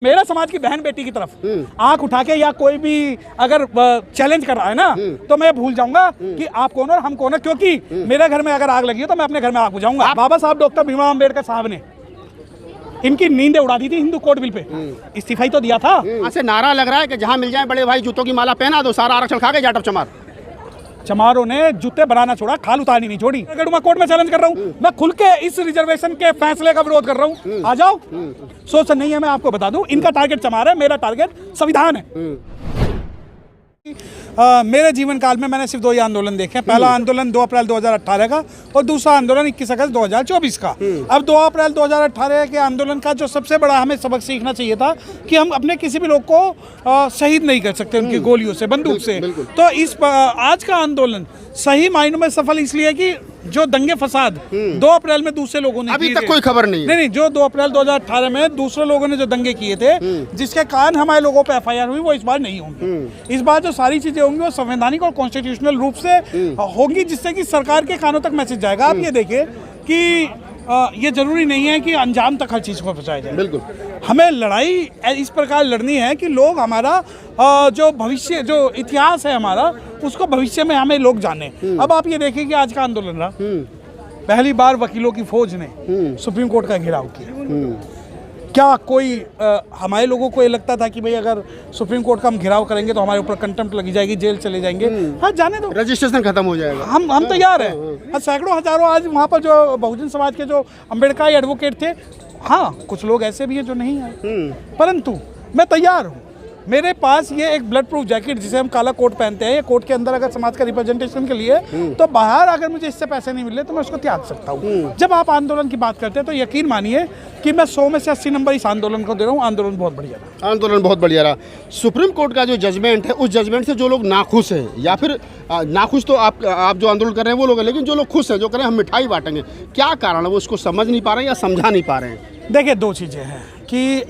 मेरा समाज की बहन बेटी की तरफ आंख उठा के या कोई भी अगर चैलेंज कर रहा है ना तो मैं भूल जाऊंगा कि आप कौन और हम कौन है, क्योंकि मेरे घर में अगर आग लगी हो तो मैं अपने घर में आग बुझाऊंगा। बाबा साहब डॉक्टर भीमराव अम्बेडकर साहब ने इनकी नींदें उड़ा दी थी हिंदू कोड बिल पे, इस्तीफा ही तो दिया था। ऐसे नारा लग रहा है कि जहां मिल जाए बड़े भाई जूतों की माला पहना दो, सारा आरक्षण खा गए जाटव चमार। चमारों ने जूते बनाना छोड़ा, खाल उतारनी नहीं छोड़ी। मैं कोर्ट में चैलेंज कर रहा हूँ, मैं खुल के इस रिजर्वेशन के फैसले का विरोध कर रहा हूँ, आ जाओ। सोच नहीं है, मैं आपको बता दूं, इनका टारगेट चमार है, मेरा टारगेट संविधान है। मेरे जीवन काल में मैंने सिर्फ 2 ही आंदोलन देखे हैं। पहला आंदोलन 2 अप्रैल 2018 का और दूसरा आंदोलन 21 अगस्त 2024 का। अब 2 अप्रैल 2018 के आंदोलन का जो सबसे बड़ा हमें सबक सीखना चाहिए था कि हम अपने किसी भी लोग को शहीद नहीं कर सकते उनकी गोलियों से, बंदूक से। तो इस आज का आंदोलन सही मायनों में सफल इसलिए कि जो दंगे फसाद 2 अप्रैल में दूसरे लोगों ने अभी तक कोई खबर नहीं है। नहीं, जो 2 अप्रैल 2018 में दूसरे लोगों ने जो दंगे किए थे जिसके कारण हमारे लोगों पे FIR हुई, वो इस बार नहीं होंगी। इस बार जो सारी चीजें होंगी वो संवैधानिक और कॉन्स्टिट्यूशनल रूप से होंगी, जिससे कि सरकार के कानों तक मैसेज जाएगा। आप ये देखिए कि ये जरूरी नहीं है कि अंजाम तक हर चीज को पहुंचाया जाए। बिल्कुल, हमें लड़ाई इस प्रकार लड़नी है कि लोग हमारा जो भविष्य, जो इतिहास है हमारा, उसको भविष्य में हमें लोग जाने। अब आप ये देखिए कि आज का आंदोलन रहा, पहली बार वकीलों की फौज ने सुप्रीम कोर्ट का घेराव किया। क्या कोई हमारे लोगों को ये लगता था कि भाई अगर सुप्रीम कोर्ट का हम घेराव करेंगे तो हमारे ऊपर कंटेम्प्ट लगी जाएगी, जेल चले जाएंगे? हाँ, जाने दो, रजिस्ट्रेशन खत्म हो जाएगा। हम तैयार हैं। सैकड़ों हजारों आज वहाँ पर जो बहुजन समाज के जो अम्बेडकर एडवोकेट थे, हाँ कुछ लोग ऐसे भी हैं जो नहीं आए, परंतु मैं तैयार हूँ। मेरे पास ये एक ब्लड प्रूफ जैकेट जिसे हम काला कोट पहनते हैं, ये कोट के अंदर अगर समाज का रिप्रेजेंटेशन के लिए, तो बाहर अगर मुझे इससे पैसे नहीं मिले तो मैं उसको त्याग सकता हूँ। जब आप आंदोलन की बात करते हैं तो यकीन मानिए कि मैं 100 में से 80 नंबर इस आंदोलन को दे रहा हूँ। आंदोलन बहुत बढ़िया रहा। आंदोलन बहुत बढ़िया रहा। सुप्रीम कोर्ट का जो जजमेंट है, उस जजमेंट से जो लोग नाखुश हैं, या फिर नाखुश तो आप जो आंदोलन कर रहे हैं वो लोग हैं, लेकिन जो लोग खुश हैं, जो कह रहे हैं हम मिठाई बांटेंगे, क्या कारण है? वो उसको समझ नहीं पा रहे हैं या समझा नहीं पा रहे हैं? देखिए, 2 चीज़ें हैं कि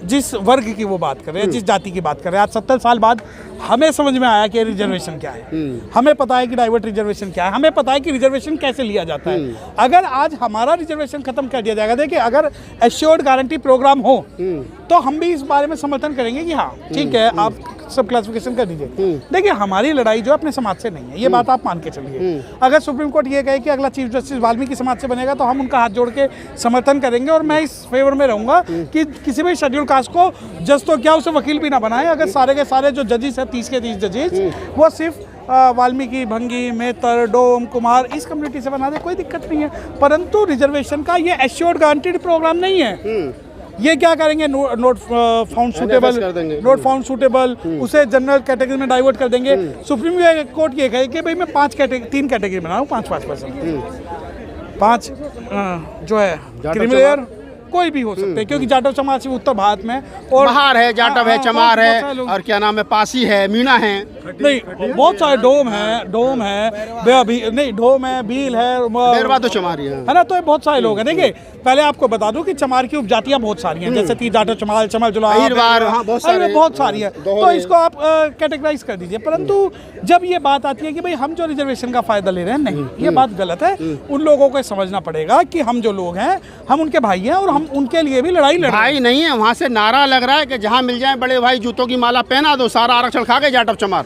जिस वर्ग की वो बात कर रहे हैं, जिस जाति की बात कर रहे हैं, आज 70 साल बाद हमें समझ में आया कि रिजर्वेशन क्या है। हमें पता है कि डाइवर्ट रिजर्वेशन क्या है, हमें पता है कि रिजर्वेशन कैसे लिया जाता है। अगर आज हमारा रिजर्वेशन खत्म कर दिया जाएगा, देखिए अगर एश्योर्ड गारंटी प्रोग्राम हो तो हम भी इस बारे में समर्थन करेंगे कि हाँ ठीक है, आप सब क्लासिफिकेशन कर दीजिए। देखिए, हमारी लड़ाई जो अपने समाज से नहीं है, ये बात आप मान के चलिए। अगर सुप्रीम कोर्ट ये कहे कि अगला चीफ जस्टिस वाल्मीकि समाज से बनेगा तो हम उनका हाथ जोड़ के समर्थन करेंगे, और मैं इस फेवर में रहूंगा कि किसी भी शेड्यूल कास्ट को जज तो क्या उसे वकील भी ना बनाए। अगर सारे के सारे जो जजेस है, 30 के 30 जजेस, वो सिर्फ वाल्मीकि, भंगी, मेहतर, डोम, कुमार इस कम्युनिटी से बना दे, कोई दिक्कत नहीं है। परंतु रिजर्वेशन का ये एश्योर्ड गारंटीड प्रोग्राम नहीं है। ये क्या करेंगे? नोट फाउंड सूटेबल, उसे जनरल कैटेगरी में डाइवर्ट कर देंगे। सुप्रीम कोर्ट ये कहे कि भाई मैं 3 कैटेगरी बना रहा हूँ, 5% 5 जो है क्रिमिनल कोई भी हो सकते हैं, क्योंकि जाटव समाज उत्तर भारत में और महार है, जाटव है, चमार है, और क्या नाम है, पासी है, मीणा है, नहीं बहुत सारे, डोम है, ढोम है, भील है, बेरवा तो चमारी है ना। तो ये बहुत सारे लोग हैं। देखिए, पहले आपको बता दूं कि चमार की उपजातियां बहुत सारी हैं, जैसे 30 जाटव चमार, चमल जुला, बहुत सारी है। तो इसको आप कैटेगराइज कर दीजिए। परंतु जब ये बात आती है कि भाई हम जो रिजर्वेशन का फायदा ले रहे हैं, नहीं, ये बात गलत है। उन लोगों को समझना पड़ेगा कि हम जो लोग हैं, हम उनके भाई हैं और हम उनके लिए भी लड़ाई लड़ भाई नहीं है। वहाँ से नारा लग रहा है कि जहाँ मिल जाए बड़े भाई जूतों की माला पहना दो, सारा आरक्षण खा गए जाटव चमार।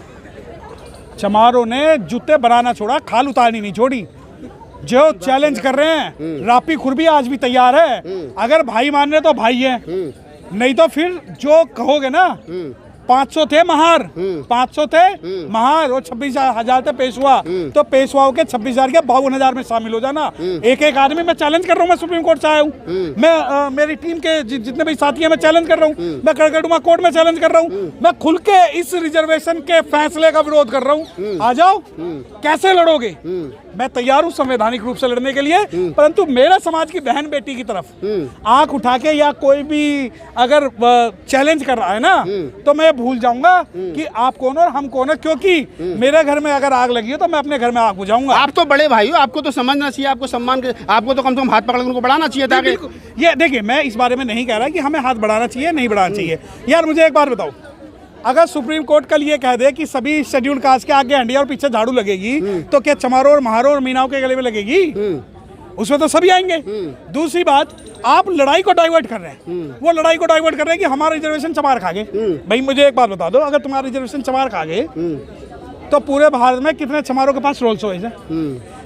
चमारों ने जूते बनाना छोड़ा, खाल उतारनी नहीं छोड़ी। जो चैलेंज कर रहे हैं, रापी खुरबी आज भी तैयार है। अगर भाई मान रहे तो भाई है, नहीं तो फिर जो कहोगे ना, 500 थे महार, 500 थे महार और 26,000 थे पेशवा, तो पेशवाओं के 26,000 के 52,000 में शामिल हो जाना। एक आदमी मैं चैलेंज कर रहा हूँ, मैं सुप्रीम कोर्ट से आया हूँ, मैं मेरी टीम के जितने भी साथी हैं मैं चैलेंज कर रहा हूँ, मैं कड़कड़ुमा कोर्ट में चैलेंज कर रहा हूँ, मैं खुल के इस रिजर्वेशन के फैसले का विरोध कर रहा हूँ। आ जाओ, कैसे लड़ोगे? मैं तैयार हूँ संवैधानिक रूप से लड़ने के लिए, परंतु मेरा समाज की बहन बेटी की तरफ आंख उठा के या कोई भी अगर चैलेंज कर रहा है ना तो मैं भूल जाऊंगा कि आप कौन और हम कौन है, क्योंकि मेरे घर में अगर आग लगी हो तो मैं अपने घर में आग बुझाऊंगा। आप तो बड़े भाई हो, आपको तो समझना चाहिए, आपको सम्मान, आपको तो कम से कम हाथ पकड़ उनको बढ़ाना चाहिए था। ये देखिए, मैं इस बारे में नहीं कह रहा कि हमें हाथ बढ़ाना चाहिए, नहीं बढ़ाना चाहिए। यार मुझे एक बात बताओ, अगर सुप्रीम कोर्ट कल ये कह दे कि सभी शेड्यूल कास्ट के आगे हंडिया और पीछे झाड़ू लगेगी, तो क्या चमारों और महारों और मीनाओं के गले में लगेगी? उसमें तो सभी आएंगे। दूसरी बात, आप लड़ाई को डाइवर्ट कर रहे हैं। वो लड़ाई को डाइवर्ट कर रहे हैं कि हमारा रिजर्वेशन चमार खा गए। भाई मुझे एक बात बता दो, अगर तुम्हारा रिजर्वेशन चमार खा गए तो पूरे भारत में कितने चमारों के पास रोल्स रॉयस है?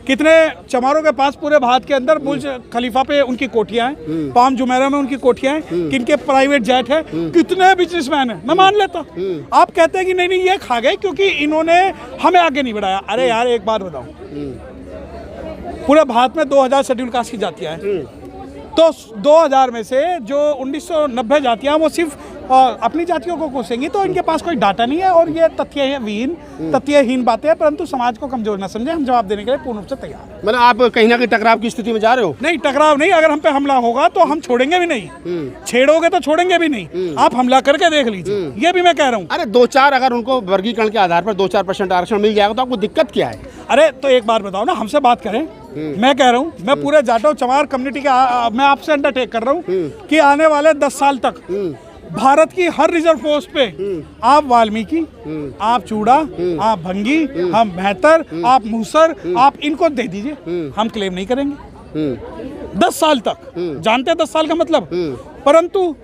कितने चमारों के पास पूरे भारत के अंदर बुर्ज खलीफा पे उनकी कोठियां हैं, पाम जुमेरा में उनकी कोठियां हैं, किनके प्राइवेट जेट है, कितने बिजनेसमैन है? मैं मान लेता। आप कहते हैं कि नहीं ये खा गए क्योंकि इन्होंने हमें आगे नहीं बढ़ाया। अरे यार एक बात बताओ, पूरे भारत में 2000 शेड्यूल कास्ट की जातियां हैं, तो 2000 में से जो 1990 जातियां वो सिर्फ अपनी जातियों को कोसेंगी, तो इनके पास कोई डाटा नहीं है और ये तथ्यहीन बातें हैं। परंतु समाज को कमजोर ना समझे, हम जवाब देने के लिए पूर्ण रूप से तैयार हैं। मतलब आप कहीं ना कहीं टकराव की स्थिति में जा रहे हो? नहीं, टकराव नहीं। अगर हम पे हमला होगा तो हम छोड़ेंगे भी नहीं, छेड़ोगे तो छोड़ेंगे भी नहीं। आप हमला करके देख लीजिए, ये भी मैं कह रहा हूँ। अरे 2-4 अगर उनको वर्गीकरण के आधार पर 2-4% आरक्षण मिल जाएगा तो आपको दिक्कत क्या है? अरे तो एक बात बताओ ना, हमसे बात करें। मैं कह रहा हूँ, मैं पूरे जाटो चमार कम्युनिटी के मैं आपसे अंडरटेक कर रहा हूँ कि आने वाले 10 साल तक भारत की हर रिजर्व पोस्ट पे आप वाल्मीकि, आप चूड़ा, आप भंगी, हम मेहतर, आप मूसर, आप इनको दे दीजिए, हम क्लेम नहीं करेंगे 10 साल तक। जानते हैं 10 साल का मतलब? परंतु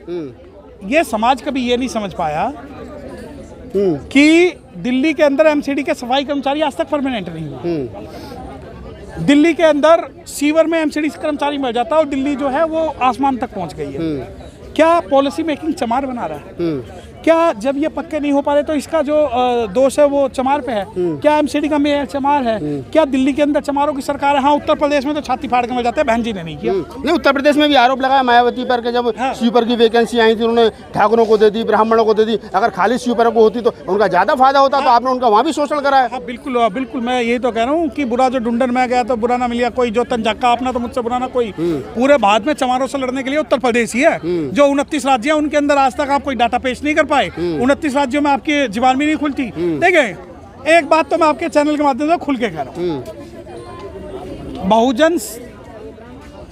ये समाज कभी ये नहीं समझ पाया कि दिल्ली के अंदर एमसीडी के सफाई कर्मचारी आज तक परमानेंट नहीं हुआ। दिल्ली के अंदर सीवर में एमसीडी कर्मचारी मर जाता है और दिल्ली जो है वो आसमान तक पहुंच गई है। क्या पॉलिसी मेकिंग चमार बना रहा है? क्या जब ये पक्के नहीं हो पा रहे तो इसका जो दोष है वो चमार पे है? क्या एमसीडी का मेयर चमार है? क्या दिल्ली के अंदर चमारों की सरकार है? हाँ, उत्तर प्रदेश में तो छाती फाड़ के मर जाते हैं, बहन जी ने नहीं किया। नहीं, उत्तर प्रदेश में भी आरोप लगाया मायावती पर कि जब स्वीपर की वैकेंसी आई थी उन्होंने ठाकुरों को दे दी, ब्राह्मणों को दे दी। अगर खाली स्वीपरों को होती तो उनका ज्यादा फायदा होता, तो आपने उनका वहाँ भी शोषण कराया। हाँ बिल्कुल बिल्कुल, मैं यही तो कह रहा हूँ कि बुरा जो ढूंढन में गया तो बुरा ना मिल गया कोई, जो तंजाका अपना तो मुझसे बुरा ना कोई। पूरे भारत में चमारों से लड़ने के लिए उत्तर प्रदेश ही है। जो 29 राज्य है उनके अंदर आज तक आप कोई डाटा पेश नहीं कर पाए। 29 राज्यों में आपकी जुबान भी नहीं खुलती। देखिए एक बात तो मैं आपके चैनल के माध्यम से खुल के कह रहा हूँ, बहुजन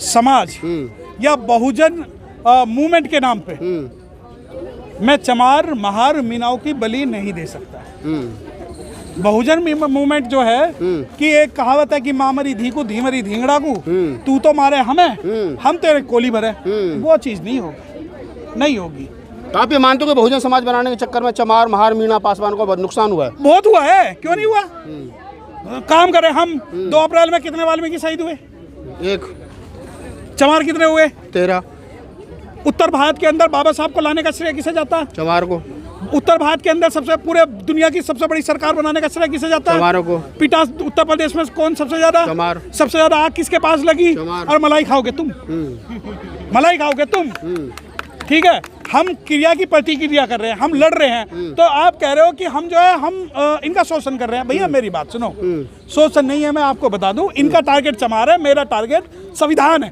समाज या बहुजन मूवमेंट के नाम पे मैं चमार, महार, मीनाओं की बलि नहीं दे सकता। बहुजन मूवमेंट जो है कि एक कहावत है कि माँ मरी धी को धी मरी धींगड़ा को, तू तो मारे हमें, हम तेरे कोली भरे, वो चीज नहीं होगी, नहीं होगी। तो आप ये मानते हो कि बहुजन समाज बनाने के चक्कर में चमार, महार, मीणा, पासवान को बहुत नुकसान हुआ है? बहुत हुआ है, क्यों नहीं हुआ? काम करें हम। 2 अप्रैल में कितने वाल्मीकि शहीद हुए? 1। चमार कितने हुए? 13। उत्तर भारत के अंदर बाबा साहब को लाने का श्रेय किसे जाता है? चमार को। उत्तर भारत के अंदर सबसे पूरे दुनिया की सबसे बड़ी सरकार बनाने का श्रेय किसे जाता है? चमारों को। पिटा उत्तर प्रदेश में कौन सबसे ज्यादा? चमार। सबसे ज्यादा आग किसके पास लगी? चमार। और मलाई खाओगे तुम, मलाई खाओगे तुम। ठीक है, हम क्रिया की प्रतिक्रिया कर रहे हैं, हम लड़ रहे हैं, तो आप कह रहे हो कि हम जो है हम इनका शोषण कर रहे हैं। भैया मेरी बात सुनो, शोषण नहीं है, मैं आपको बता दूं, इनका टारगेट चमार है, मेरा टारगेट संविधान है।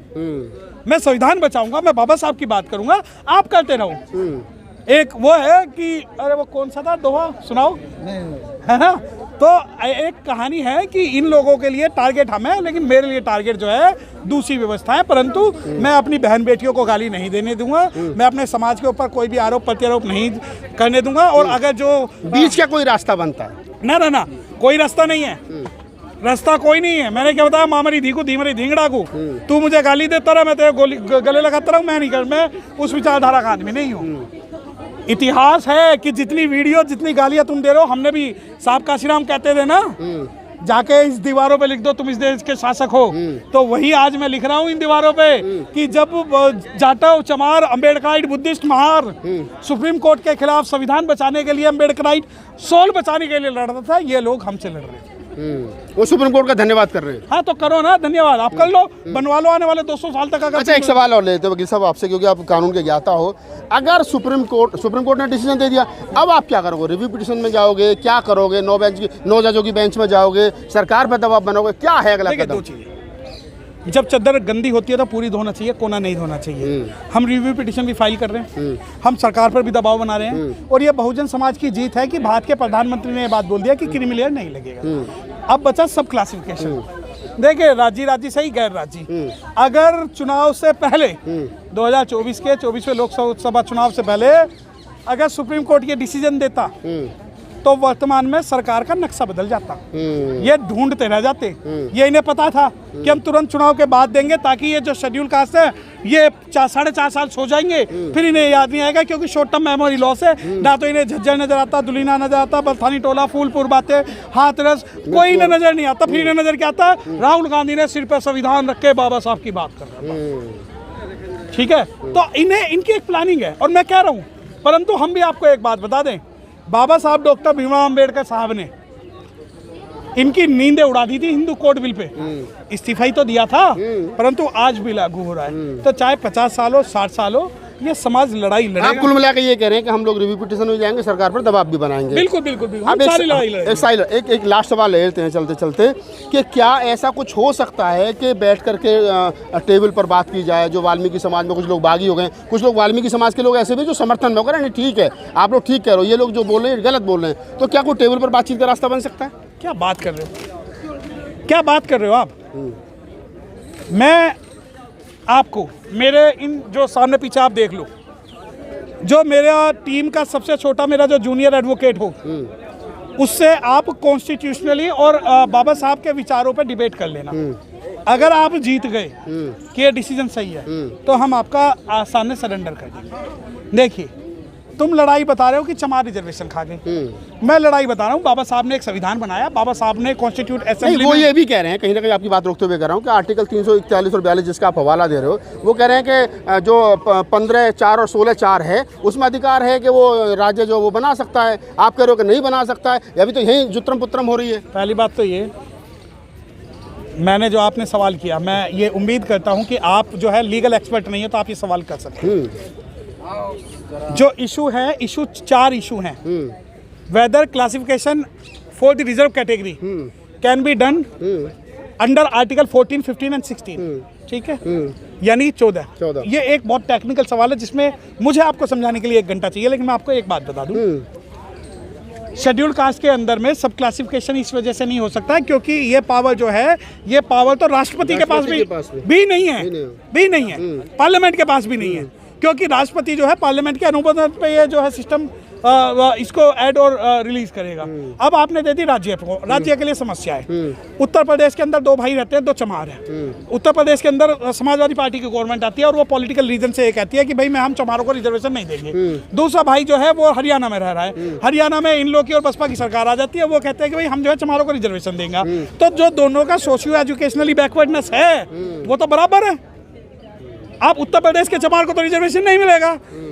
मैं संविधान बचाऊंगा, मैं बाबा साहब की बात करूंगा, आप करते रहो। एक वो है कि अरे वो कौन सा था दोहा, सुनाओ, है ना? तो एक कहानी है कि इन लोगों के लिए टारगेट हम है, लेकिन मेरे लिए टारगेट जो है दूसरी व्यवस्था है। परंतु मैं अपनी बहन बेटियों को गाली नहीं देने दूंगा, मैं अपने समाज के ऊपर कोई भी आरोप प्रत्यारोप नहीं करने दूंगा। और अगर जो बीच का कोई रास्ता बनता है? ना ना ना, कोई रास्ता नहीं है, रास्ता कोई नहीं है। मैंने क्या बताया, मामरी धी को धीमरी धींगड़ा को, तू मुझे गाली देता रहा, मैं तेरे गले लगाता रहा, मैं नहीं कर, मैं उस विचारधारा का आदमी नहीं हूँ। इतिहास है कि जितनी वीडियो, जितनी गालियां तुम दे रहे हो, हमने भी साहब काशीराम कहते थे ना, जाके इस दीवारों पे लिख दो तुम इस देश के शासक हो। तो वही आज मैं लिख रहा हूँ इन दीवारों पे कि जब जाटव, चमार, Ambedkarite, Buddhist, Mahar supreme court के खिलाफ संविधान बचाने के लिए, अम्बेडकराइट सोल बचाने के लिए लड़ रहा था, ये लोग हमसे लड़ रहे थे। वो सुप्रीम कोर्ट का धन्यवाद कर रहे हैं। हाँ तो करो ना, धन्यवाद आप कर लो, बनवा लो आने वाले 200 साल तक। अगर अच्छा एक सवाल और लेते हैं वकील साहब आपसे, क्योंकि आप कानून के ज्ञाता हो। अगर सुप्रीम कोर्ट ने डिसीजन दे दिया, अब आप क्या करोगे? रिव्यू पिटीशन में जाओगे, क्या करोगे? 9 जजों की बेंच में जाओगे, सरकार पर दबाव बनाओगे, क्या है अगला कदम? 2 चीजें, जब चादर गंदी होती है तो पूरी धोना चाहिए, कोना नहीं धोना चाहिए। हम रिव्यू पिटीशन भी फाइल कर रहे हैं, हम सरकार पर भी दबाव बना रहे हैं, और ये बहुजन समाज की जीत है कि भारत के प्रधानमंत्री ने ये बात बोल दिया कि क्रीमी लेयर नहीं लगेगा। अब बचा सब क्लासिफिकेशन। देखिए राज्य सही, गैर राज्य। अगर चुनाव से पहले 2024 के 24वें लोकसभा चुनाव से पहले अगर सुप्रीम कोर्ट ये डिसीजन देता तो वर्तमान में सरकार का नक्शा बदल जाता। ये ढूंढते रह जाते। ये इन्हें पता था कि हम तुरंत चुनाव के बाद देंगे ताकि ये जो शेड्यूल कास्ट है ये 4.5 साल सो जाएंगे, फिर इन्हें याद नहीं आएगा क्योंकि शॉर्ट टर्म मेमोरी लॉस है। ना तो इन्हें झज्जर नजर आता, दुलीना नजर आता, बलथानी टोला, फूलपुर बातें, हाथरस, कोई इन्हें नजर नहीं आता। फिर इन्हें नजर क्या आता? राहुल गांधी ने सिर पर संविधान रख के बाबा साहब की बात कर रहा था। ठीक है, तो इन्हें इनकी एक प्लानिंग है और मैं कह रहा हूँ, परंतु हम भी आपको एक बात बता दें, बाबा साहब डॉक्टर भीमराव अंबेडकर साहब ने इनकी नींदें उड़ा दी थी हिंदू कोड बिल पे। इस्तीफा ही तो दिया था, परंतु आज भी लागू हो रहा है। तो चाहे 50 साल हो, 60 साल हो, ये समाज लड़ाई लड़ेगा। आप कुल मिलाकर ये कह रहे हैं कि हम लोग रिव्यू पिटीशन में जाएंगे, सरकार पर दबाव भी बनाएंगे। बिल्कुल बिल्कुल बिल्कुल, अब सारी लड़ाई लड़ेंगे। एक लास्ट सवाल ले लेते हैं चलते चलते कि क्या ऐसा कुछ हो सकता है कि बैठ करके टेबल पर बात की जाए? जो वाल्मीकि समाज में कुछ लोग बागी हो गए, कुछ लोग वाल्मीकि समाज के लोग ऐसे भी जो समर्थन में हो गए, नहीं ठीक है आप लोग ठीक कह रहे हो, ये लोग जो बोल रहे हैं गलत बोल रहे हैं, तो क्या कोई टेबल पर बातचीत का रास्ता बन सकता है? क्या बात कर रहे हो, क्या बात कर रहे हो आप? मैं आपको मेरे इन जो सामने पीछे आप देख लो, जो मेरा टीम का सबसे छोटा मेरा जो जूनियर एडवोकेट हो, उससे आप कॉन्स्टिट्यूशनली और बाबा साहब के विचारों पर डिबेट कर लेना। अगर आप जीत गए कि ये डिसीजन सही है तो हम आपका सामने सरेंडर कर देंगे। देखिए, तुम लड़ाई बता रहे हो कि चमार रिजर्वेशन खा गए, मैं लड़ाई बता रहा हूँ बाबा साहब ने एक संविधान बनाया, बाबा साहब ने कॉन्स्टिट्यूट असेंबली। वो ये भी कह रहे हैं, कहीं ना कहीं आपकी बात रोकते हुए कह रहा हूँ कि आर्टिकल 341 और 42 जिसका आप हवाला दे रहे हो, वो कह रहे हैं कि जो 15(4) और 16(4) है उसमें अधिकार है कि वो राज्य जो वो बना सकता है। आप कह रहे हो कि नहीं बना सकता है, अभी तो यही जुत्रम पुत्रम हो रही है। पहली बात तो ये, मैंने जो आपने सवाल किया, मैं ये उम्मीद करता हूँ कि आप जो है लीगल एक्सपर्ट नहीं है तो आप ये सवाल कर सकते हैं। जो इशू है, इशू 4 इशू हैं। Whether classification for the reserve category can be done under article 14, 15 and 16। ठीक है, यानी 14। ये एक बहुत टेक्निकल सवाल है जिसमें मुझे आपको समझाने के लिए 1 घंटा चाहिए, लेकिन मैं आपको एक बात बता दूं, शेड्यूल कास्ट के अंदर में सब क्लासिफिकेशन इस वजह से नहीं हो सकता क्योंकि ये पावर जो है, ये पावर तो राष्ट्रपति के पास भी नहीं है, पार्लियामेंट के पास भी नहीं है, क्योंकि राष्ट्रपति जो है पार्लियामेंट के अनुमोदन पे ये जो है सिस्टम इसको ऐड और रिलीज करेगा। अब आपने दे दी राज्य को, राज्य के लिए समस्या है। उत्तर प्रदेश के अंदर 2 भाई रहते हैं, 2 चमार हैं। उत्तर प्रदेश के अंदर समाजवादी पार्टी की गवर्नमेंट आती है और वो पॉलिटिकल रीजन से ये कहती है कि भाई हम चमारों को रिजर्वेशन नहीं देंगे। दूसरा भाई जो है वो हरियाणा में रह रहा है, हरियाणा में इन लोग की और बसपा की सरकार आ जाती है, वो कहते हैं कि भाई हम जो है चमारों को रिजर्वेशन देंगे। तो जो दोनों का सोशियो एजुकेशनली बैकवर्डनेस है वो तो बराबर है। आप उत्तर प्रदेश के चमार को तो रिजर्वेशन नहीं मिलेगा,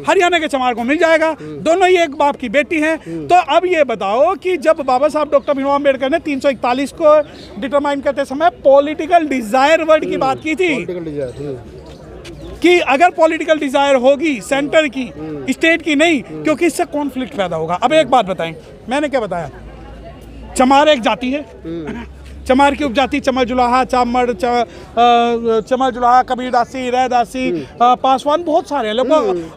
हरियाणा के चमार को मिल जाएगा, दोनों ही एक बाप की बेटी हैं। तो अब ये बताओ कि जब बाबा साहब डॉक्टर भीमराव अंबेडकर ने 341 को डिटरमाइन करते समय पॉलिटिकल डिजायर वर्ड की बात की थी कि अगर पॉलिटिकल डिजायर होगी सेंटर की, स्टेट की नहीं, क्योंकि इससे कॉन्फ्लिक्ट पैदा होगा। अब एक बात बताएं, मैंने क्या बताया, चमार एक जाति है, चमार की उपजाति चमर जुलाहा, चामड़, चमर जुलाहा, कबीरदासी, रैदासी, पासवान, बहुत सारे लोग,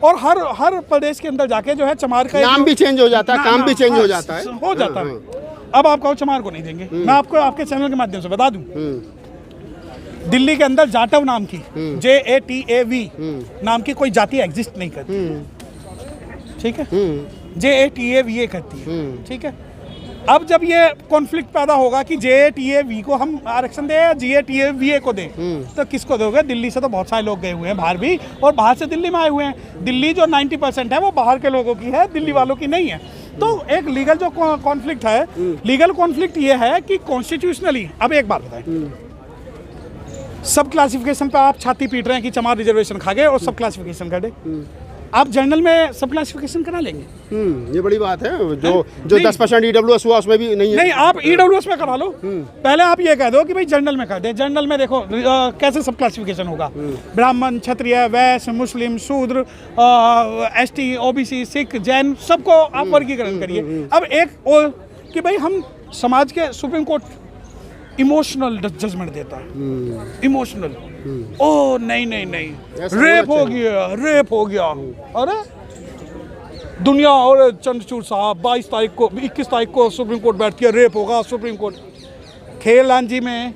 और हर प्रदेश के अंदर जाके जो है चमार का नाम भी चेंज हो जाता है, काम भी चेंज हो जाता है। अब आप कहो चमार को नहीं देंगे, मैं आपको आपके चैनल के माध्यम से बता दूं, दिल्ली के अंदर जाटव नाम की JATAV नाम की कोई जाति एग्जिस्ट नहीं करती, ठीक है, JATAVA करती है, ठीक है। अब जब ये कॉन्फ्लिक्ट पैदा होगा कि JATAV को हम आरक्षण दें या JATAVA को दें, तो किसको दोगे? दिल्ली से तो बहुत सारे लोग गए हुए हैं बाहर भी, और बाहर से दिल्ली में आए हुए हैं। दिल्ली जो 90% है वो बाहर के लोगों की है, दिल्ली वालों की नहीं है। तो एक लीगल जो कॉन्फ्लिक्ट है, लीगल कॉन्फ्लिक्ट ये है कि कॉन्स्टिट्यूशनली, अब एक बात बताएं, सब क्लासिफिकेशन पे आप छाती पीट रहे हैं कि चमार रिजर्वेशन खा गए और सब क्लासिफिकेशन कर दे, आप जनरल में सब क्लासिफिकेशन करा लेंगे। ये बड़ी बात है। जो 10% EWS हुआ उसमें भी नहीं है। नहीं, आप EWS में करा लो। पहले आप ये कह दो कि भाई जनरल में कर दे। जनरल में देखो कैसे सब क्लासिफिकेशन होगा, ब्राह्मण, क्षत्रिय, वैश्य, मुस्लिम, शूद्र, ST, OBC, सिख, जैन, सबको आप वर्गीकरण करिए। अब एक कि भाई हम समाज के, सुप्रीम कोर्ट इमोशनल जजमेंट देता है, इमोशनल, ओ नहीं नहीं नहीं, रेप हो गया, अरे दुनिया, और चंद्रचूड़ साहब 21 तारीख को सुप्रीम कोर्ट बैठती है, रेप होगा सुप्रीम कोर्ट। खेलांजी में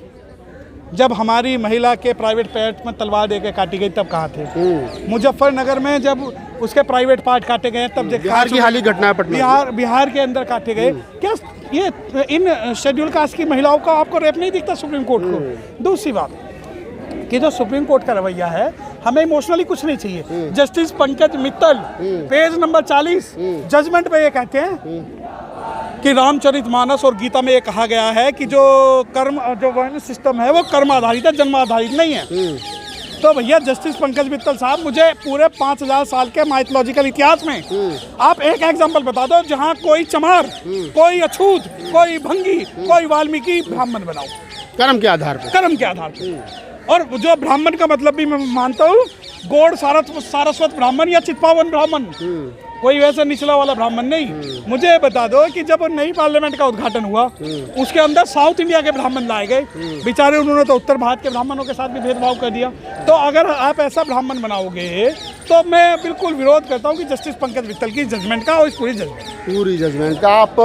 जब हमारी महिला के प्राइवेट पेट में तलवार देके काटी गई तब कहाँ थे? मुजफ्फरनगर में जब उसके प्राइवेट पार्ट काटे गए, तब बिहार की हाल ही घटना है पटना। बिहार के अंदर काटे गए। क्या ये इन शेड्यूल कास्ट की महिलाओं का आपको रेप नहीं दिखता सुप्रीम कोर्ट को? दूसरी बात कि जो सुप्रीम कोर्ट का रवैया है, हमें इमोशनली कुछ नहीं चाहिए। Justice Pankaj Mittal page number 40 judgement में ये कहते हैं कि रामचरितमानस और गीता में ये कहा गया है कि जो वर्ण सिस्टम है वो कर्म आधारित है, जन्म आधारित नहीं है। तो भैया जस्टिस पंकज मित्तल साहब, मुझे पूरे 5000 साल के माइथोलॉजिकल इतिहास में आप एक एग्जांपल बता दो जहां कोई चमार, कोई अछूत, कोई भंगी, कोई वाल्मीकि ब्राह्मण बनाओ कर्म के आधार पर। कर्म के आधार पर। और जो ब्राह्मण का मतलब भी मैं मानता हूँ, गौड़ सारस्वत ब्राह्मण या चित्पावन ब्राह्मण, कोई वैसे निचला वाला ब्राह्मण नहीं। मुझे बता दो कि जब नई पार्लियामेंट का उद्घाटन हुआ, उसके अंदर साउथ इंडिया के ब्राह्मण लाए गए, बेचारे उन्होंने तो उत्तर भारत के ब्राह्मणों के साथ भी भेदभाव कर दिया। तो अगर आप ऐसा ब्राह्मण बनाओगे तो मैं बिल्कुल विरोध करता हूँ कि जस्टिस पंकज मित्तल की जजमेंट का और इस पूरी जजमेंट का। आप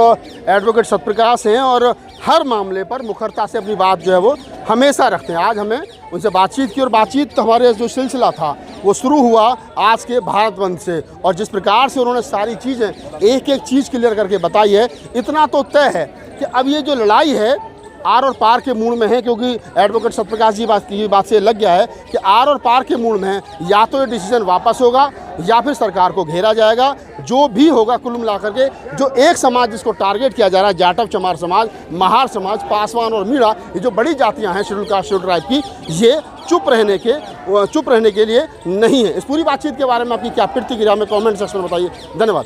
एडवोकेट सत्यप्रकाश हैं और हर मामले पर मुखरता से अपनी बात जो है वो हमेशा रखते हैं। आज हमें उनसे बातचीत की, और बातचीत तो हमारे जो सिलसिला था वो शुरू हुआ आज के भारत बंद से, और जिस प्रकार से उन्होंने सारी चीज़ें एक एक चीज़ क्लियर करके बताई है, इतना तो तय है कि अब ये जो लड़ाई है आर और पार के मूड में है, क्योंकि एडवोकेट सत्यप्रकाश जी बात से लग गया है कि आर और पार के मूड में है। या तो ये डिसीजन वापस होगा या फिर सरकार को घेरा जाएगा। जो भी होगा कुल मिलाकर के जो एक समाज जिसको टारगेट किया जा रहा है, जाटव चमार समाज, महार समाज, पासवान और मीणा, ये जो बड़ी जातियां हैं शेड्यूल कास्ट शेड्यूल ट्राइब की, ये चुप रहने के लिए नहीं है। इस पूरी बातचीत के बारे में आपकी क्या प्रतिक्रिया में कमेंट सेक्शन में बताइए। धन्यवाद।